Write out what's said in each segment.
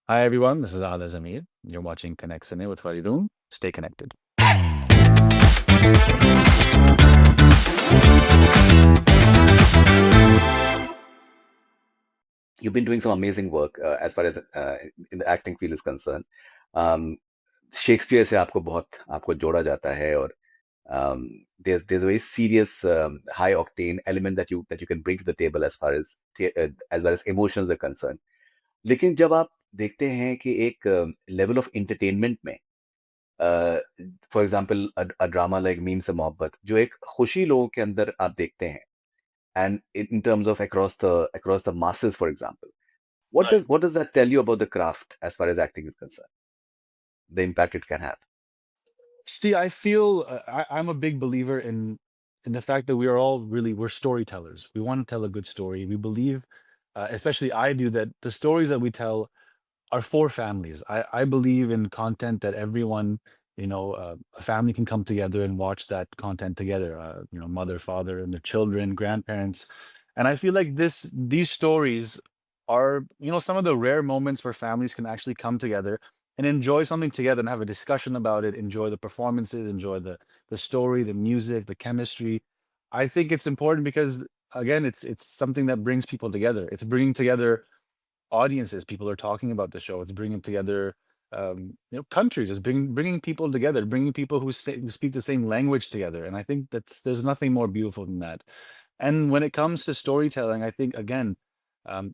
Hi everyone, this is Ada Zamir. You're watching Connect Cine with Faridun. Stay connected. You've been doing some amazing work as far as in the acting field is concerned. Um, Shakespeare से आपको बहुत आपको जोड़ा जाता है और there's a very serious high octane element that you can bring to the table as far as emotions are concerned. लेकिन जब आप देखते हैं कि एक लेवल ऑफ एंटरटेनमेंट में for example a drama like meme से मोहब्बत जो एक खुशी लोगों के अंदर आप देखते हैं and in terms of across the masses for example Right. what does that tell you about the craft as far as acting is concerned, the impact it can have? See, I feel I'm a big believer in the fact that we are all we're storytellers. We want to tell a good story. We believe, especially I do, that the stories that we tell are for families. I believe in content that everyone, a family can come together and watch that content together. Mother, father, and the children, grandparents, and I feel like these stories are some of the rare moments where families can actually come together and enjoy something together and have a discussion about it, enjoy the performances, enjoy the story, the music, the chemistry. I think it's important because again, it's something that brings people together. It's bringing together audiences. People are talking about the show. It's bringing together, countries. It's bringing people together, bringing people who speak the same language together. And I think there's nothing more beautiful than that. And when it comes to storytelling, I think again, um,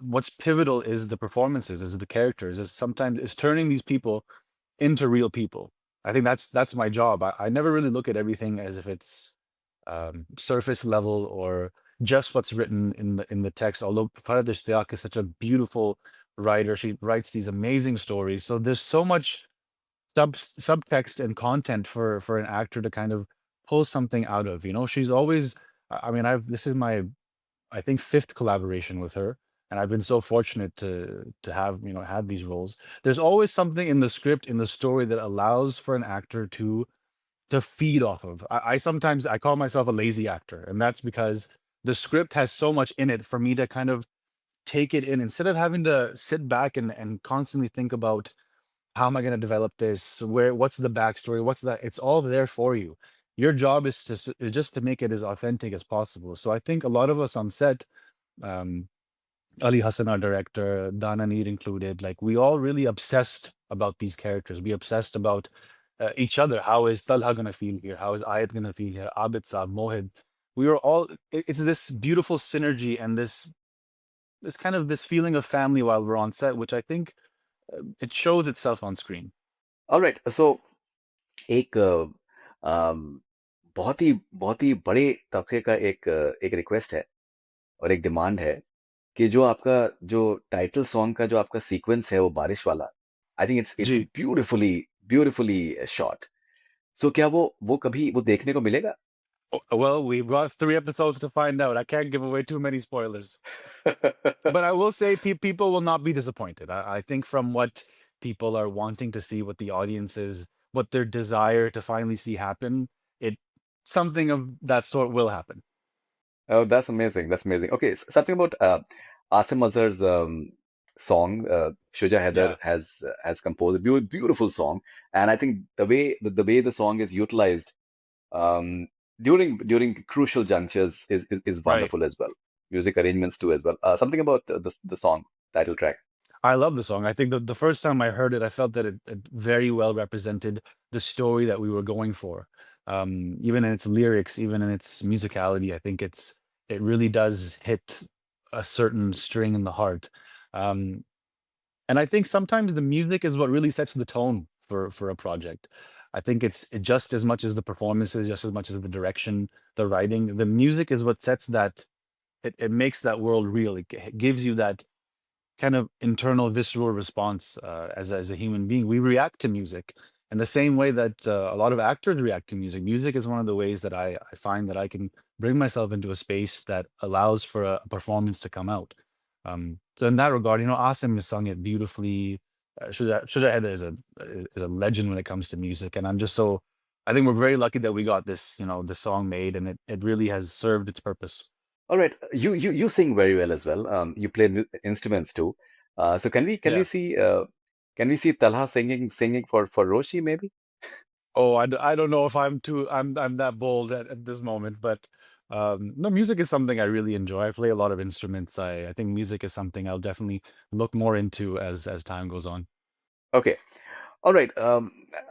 what's pivotal is the performances, is the characters, is sometimes is turning these people into real people. I think that's my job. I never really look at everything as if it's surface level or just what's written in the text. Although Farhad Ishtiyaq is such a beautiful writer, she writes these amazing stories. So there's so much subtext and content for an actor to kind of pull something out of. She's always. I mean, this is my I think fifth collaboration with her, and I've been so fortunate to have had these roles. There's always something in the script, in the story, that allows for an actor to feed off of. I sometimes I call myself a lazy actor, and that's because the script has so much in it for me to kind of take it in instead of having to sit back and constantly think about how am I going to develop this? What's the backstory? What's that? It's all there for you. Your job is just to make it as authentic as possible. So I think a lot of us on set, um, Ali Hassan, our director, Dana Neer included, like we all really obsessed about these characters. We obsessed about each other. How is Talha gonna feel here? How is Ayat gonna feel here? Abid Saab, Mohid. We were all. It's this beautiful synergy and this kind of this feeling of family while we're on set, which I think it shows itself on screen. All right, so एक अम, बहुत ही बड़े तबके का एक request है और एक demand है कि जो आपका जो टाइटल सॉन्ग का जो आपका सीक्वेंस है वो बारिश वाला, I think it's Gee, beautifully shot. So क्या वो कभी वो देखने को मिलेगा? well, we've got 3 episodes to find out. I can't give away too many spoilers. But I will say people will not be disappointed. I think from what people are wanting to see, what the audience is, what their desire to finally see happen, it something of that sort will happen. Oh, that's amazing. That's amazing. Okay, something about Asim Azhar's song. Shuja Haider Yeah, has composed a beautiful song, and I think the way the song is utilized um, during crucial junctures is right. wonderful as well. Music arrangements too as well. Something about the song title track. I love the song. I think the first time I heard it, I felt that it very well represented the story that we were going for. Even in its lyrics, even in its musicality, I think it really does hit a certain string in the heart. Um, And I think sometimes the music is what really sets the tone for a project. I think it's just as much as the performances, just as much as the direction, the writing. The music is what sets that. It makes that world real. It gives you that kind of internal visceral response as a human being. We react to music in the same way that a lot of actors react to music. Music is one of the ways that I find that I can bring myself into a space that allows for a performance to come out. So in that regard, Asim has sung it beautifully. Shuja Haider is a legend when it comes to music, and I'm just so. I think we're very lucky that we got the song made, and it really has served its purpose. All right, you sing very well as well. You play instruments too. So Yeah. can we see Talha singing for Roshi maybe? Oh, I don't know if I'm that bold at this moment, but no, music is something I really enjoy. I play a lot of instruments. I think music is something I'll definitely look more into as time goes on. Okay. All right.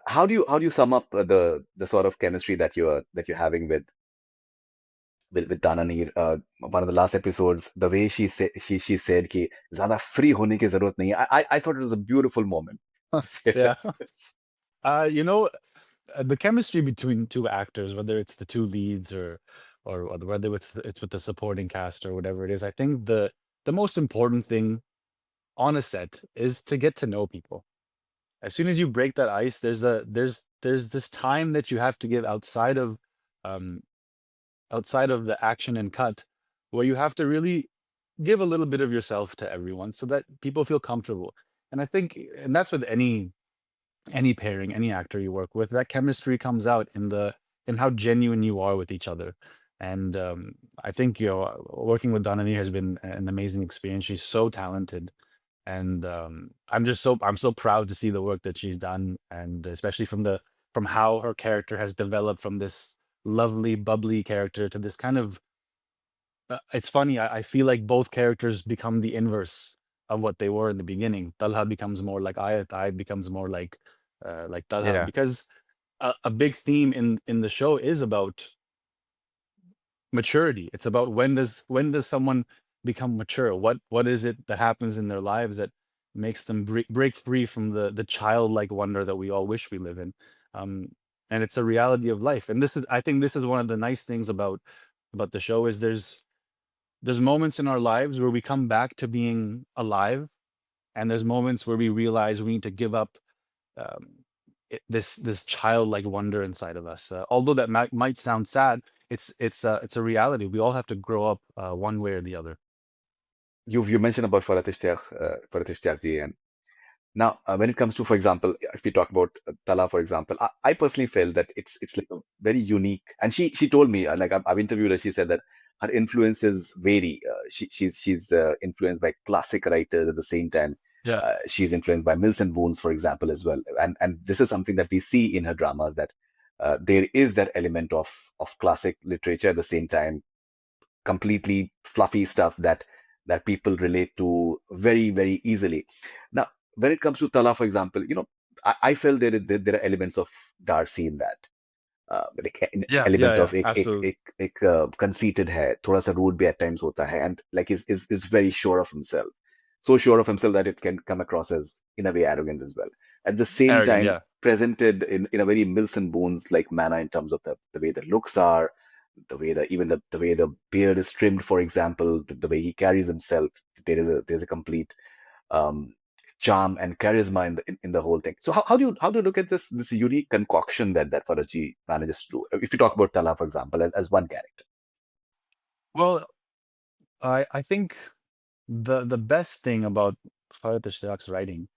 How do you sum up the sort of chemistry that you're having with Dana Neer? One of the last episodes, the way she said कि ज़्यादा free होने की ज़रूरत नहीं है. I thought it was a beautiful moment to say Yeah. that. You know, the chemistry between two actors, whether it's the two leads or whether it's with the supporting cast or whatever it is, I think the most important thing on a set is to get to know people. As soon as you break that ice, there's this time that you have to give um outside of the action and cut, where you have to really give a little bit of yourself to everyone so that people feel comfortable. And I think, and that's with any pairing, any actor you work with, that chemistry comes out in how genuine you are with each other. And I think working with Dhanani has been an amazing experience. She's so talented, and I'm so proud to see the work that she's done, and especially from how her character has developed from this lovely, bubbly character to this kind of. It's funny. I feel like both characters become the inverse of what they were in the beginning. Talha becomes more like Ayat. Ayat becomes more like Talha, Yeah. because a big theme in the show is about maturity. It's about when does someone become mature? What is it that happens in their lives that makes them break free from the childlike wonder that we all wish we live in? Um, and it's a reality of life. And I think this is one of the nice things about the show is there's moments in our lives where we come back to being alive, and there's moments where we realize we need to give up um, this childlike wonder inside of us. Although that might sound sad, it's a reality. We all have to grow up one way or the other. You mentioned about Farhat Ishtiyaq ji, and now when it comes to, for example, if we talk about Tala, for example, I personally felt that it's like a very unique. And she told me, like I've interviewed her, she said that her influences vary. She's influenced by classic writers at the same time. Yeah, She's influenced by Mills and Boons, for example, as well. And this is something that we see in her dramas, that there is that element of classic literature at the same time, completely fluffy stuff that people relate to very, very easily. Now, when it comes to Tala, for example, I feel there are elements of Darcy in that. like an yeah, yeah, element yeah. of Absolutely. conceited है, थोड़ा सा rude भी at times होता है, and like is very sure of himself, so sure of himself that it can come across as in a way arrogant as well. At the same Arrogant. time, Yeah, presented in a very Mills and Bones like manner in terms of the way the looks are, the way the beard is trimmed, for example, the way he carries himself. There's a complete um, charm and charisma in the whole thing. So how do you look at this unique concoction that Faraji manages to do? If you talk about Tala, for example, as one character. well, I think the best thing about Farhad Ishtiyaq's writing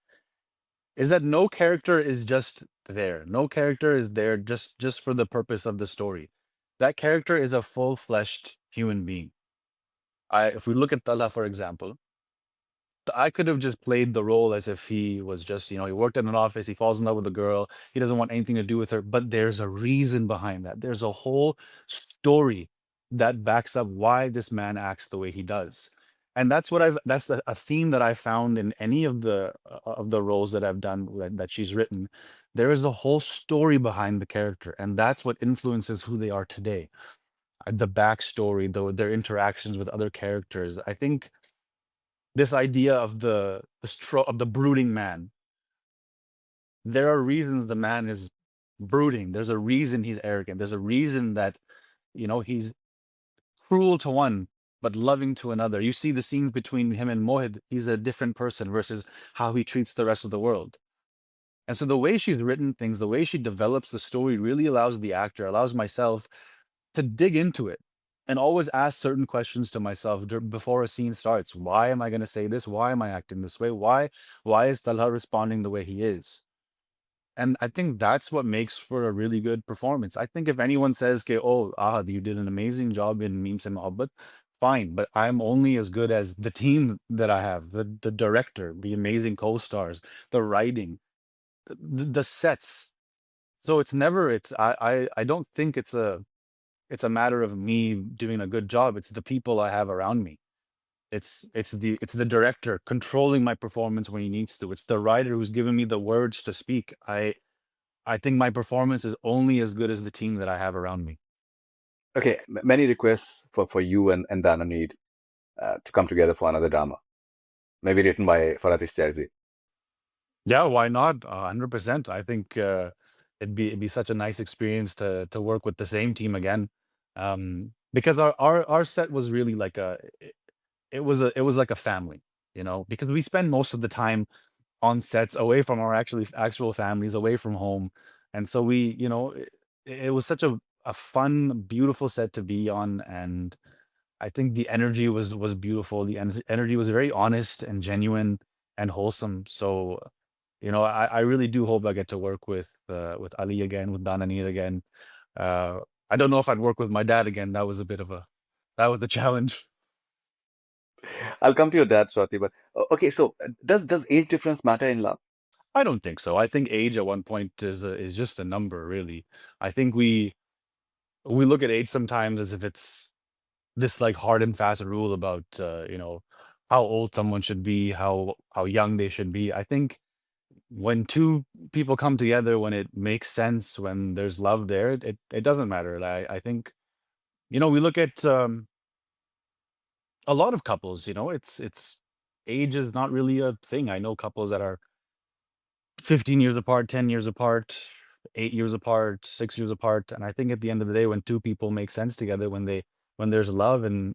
is that no character is just there. No character is there just for the purpose of the story. That character is a full-fleshed human being. If we look at Talha, for example, I could have just played the role as if he was just, he worked in an office, he falls in love with a girl, he doesn't want anything to do with her, but there's a reason behind that. There's a whole story that backs up why this man acts the way he does. And that's a theme that I found in any of the roles that I've done that she's written. There is a whole story behind the character, and that's what influences who they are today. The backstory, their interactions with other characters. I think this idea of the brooding man. There are reasons the man is brooding. There's a reason he's arrogant. There's a reason that he's cruel to one but loving to another. You see the scenes between him and Mohid. He's a different person versus how he treats the rest of the world. And so the way she's written things, the way she develops the story really allows the actor, allows myself to dig into it and always ask certain questions to myself before a scene starts. Why am I going to say this? Why am I acting this way? Why is Talha responding the way he is? And I think that's what makes for a really good performance. I think if anyone says, "Okay, oh, Ahad, you did an amazing job in Meem Se Mohabbat," fine, but I'm only as good as the team that I have, the director, the amazing co-stars, the writing, the sets. So it's never it's I don't think it's a matter of me doing a good job. It's the people I have around me. It's the director controlling my performance when he needs to. It's the writer who's giving me the words to speak. I think my performance is only as good as the team that I have around me. Okay, many requests for you and Dana Need to come together for another drama, maybe written by Farhad Ishtiaq. Yeah, why not? 100%. I think it'd be such a nice experience to work with the same team again. Because our set was really like it was like a family, because we spend most of the time on sets away from our actual families, away from home. And so it was such a fun, beautiful set to be on. And I think the energy was beautiful. The energy was very honest and genuine and wholesome. So, I really do hope I get to work with Ali again, with Dananir again. I don't know if I'd work with my dad again. That was the challenge. I'll come to your dad, Swati, but okay, so does age difference matter in love? I don't think so. I think age at one point is just a number, really. I think we look at age sometimes as if it's this like hard and fast rule about how old someone should be, how young they should be. I think when two people come together, when it makes sense, when there's love there, it doesn't matter. I think we look at a lot of couples. It's age is not really a thing. I know couples that are 15 years apart, 10 years apart, 8 years apart, 6 years apart, and I think at the end of the day, when two people make sense together, when there's love, and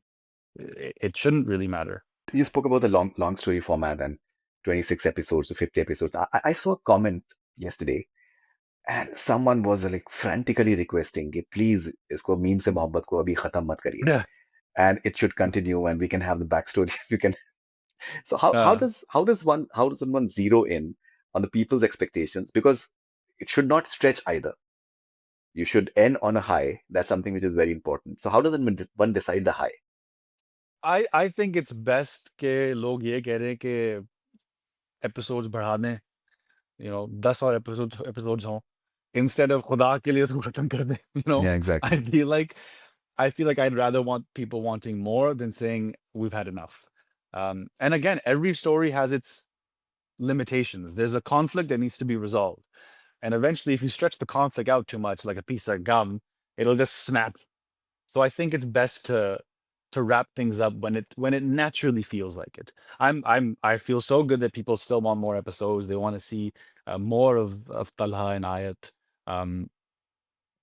it shouldn't really matter. You spoke about the long story format and 26 episodes to 50 episodes. I saw a comment yesterday, and someone was like frantically requesting, कि please इसको meme से मोहब्बत को अभी खत्म मत करिए, Yeah. and it should continue, and we can have the backstory. We can. So Uh, how does someone zero in on the people's expectations? Because it should not stretch either. You should end on a high. That's something which is very important. So how does one decide the high? I think it's best कि लोग ये कह रहे हैं कि episodes बढ़ा दें, 10 और एपिसोड्स हों, इंस्टेड ऑफ खुदा के लिए इसको खत्म कर दें, Yeah, I exactly. feel like I feel like I'd rather want people wanting more than saying we've had enough. And again, every story has its limitations. There's a conflict that needs to be resolved. And eventually, if you stretch the conflict out too much, like a piece of gum, it'll just snap. So I think it's best to wrap things up when it naturally feels like it. I feel so good that people still want more episodes. They want to see more of Talha and Ayat. Um,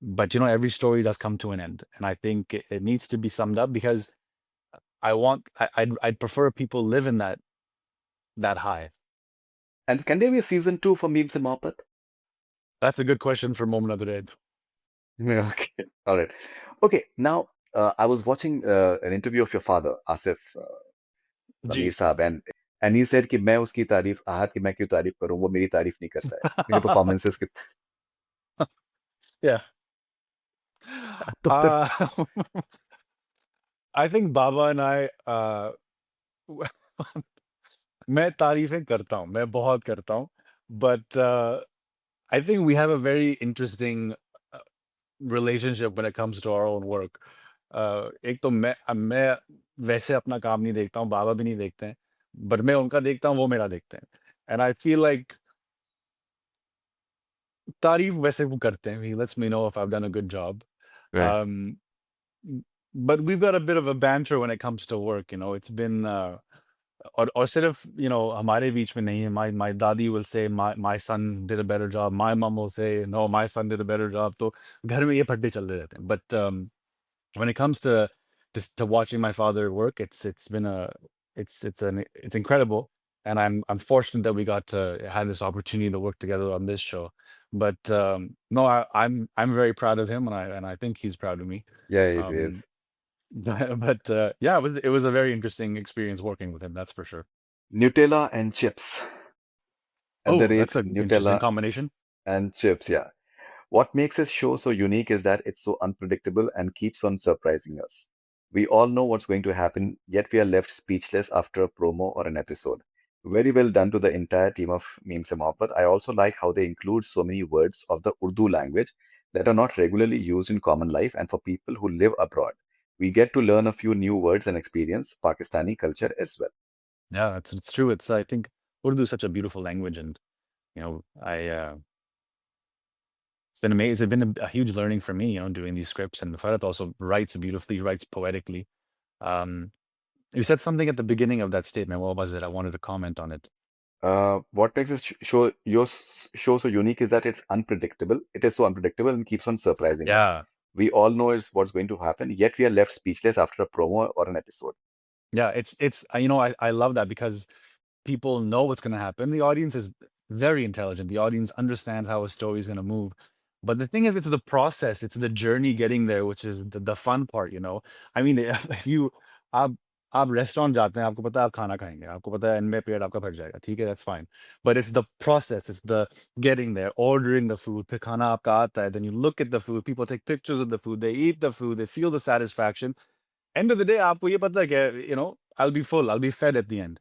but every story does come to an end, and I think it needs to be summed up because I'd prefer people live in that high. And can there be a season 2 for Memes and Mohabbat? That's a good question for Moment of the Day. Yeah, okay. All right. Okay. Now, I was watching an interview of your father, Asif Samir Gee. Saab, and he said कि मैं उसकी तारीफ आहत की मैं क्यों तारीफ करूं वो मेरी तारीफ नहीं करता है मेरे परफॉर्मेंसेस की Yeah. तो फिर Uh, I think Baba and I, मैं तारीफ़ें करता हूँ, मैं बहुत करता हूँ, but I think we have a very interesting uh, relationship when it comes to our own work. एक तो मैं वैसे अपना काम नहीं देखता हूँ, बाबा भी नहीं देखते हैं, but मैं उनका देखता हूँ, वो मेरा देखते हैं. And I feel like तारीफ़ वैसे वो करते हैं, he lets me know if I've done a good job. Right. Um, but we've got a bit of a banter when it comes to work. It's been or सिर्फ हमारे बीच में नहीं है. My दादी will say my son did a better job. My mom will say no, my son did a better job. तो घर में ये फड्डे चलते रहते हैं. But when it comes to just to watching my father work, it's been it's incredible, and I'm fortunate that we got to have this opportunity to work together on this show. But no, I'm very proud of him, and I think he's proud of me. Yeah, it Um, is. but yeah, it was a very interesting experience working with him. That's for sure. Nutella and chips. At the Oh, rate that's an interesting Nutella combination. and chips, yeah. What makes his show so unique is that it's so unpredictable and keeps on surprising us. We all know what's going to happen, yet we are left speechless after a promo or an episode. Very well done to the entire team of Meme Se Mohabbat. I also like how they include so many words of the Urdu language that are not regularly used in common life and for people who live abroad. We get to learn a few new words and experience Pakistani culture as well. Yeah, it's true. It's I think Urdu is such a beautiful language, and I it's been amazing. It's been a huge learning for me, doing these scripts. And Farhat also writes beautifully, writes poetically. Um, you said something at the beginning of that statement. What was it? I wanted to comment on it. What makes this show so unique is that it's unpredictable. It is so unpredictable and keeps on surprising us. Yeah, We all know it's what's going to happen, yet we are left speechless after a promo or an episode. yeah. It's I love that because people know what's going to happen. The audience is very intelligent. The audience understands how a story is going to move. But the thing is, it's the process, it's the journey getting there, which is the fun part. I mean, if you आप आप restaurant जाते हैं, आपको पता है आप खाना खाएंगे, आपको पता है इनमें पेट आपका भर जाएगा, ठीक है, that's fine. But it's the process, it's the getting there, ordering the food, फिर खाना आपका आता है, then you look at the food, people take pictures of the food, they eat the food, they feel the satisfaction. End of the day, आपको ये पता है कि, I'll be full, I'll be fed at the end.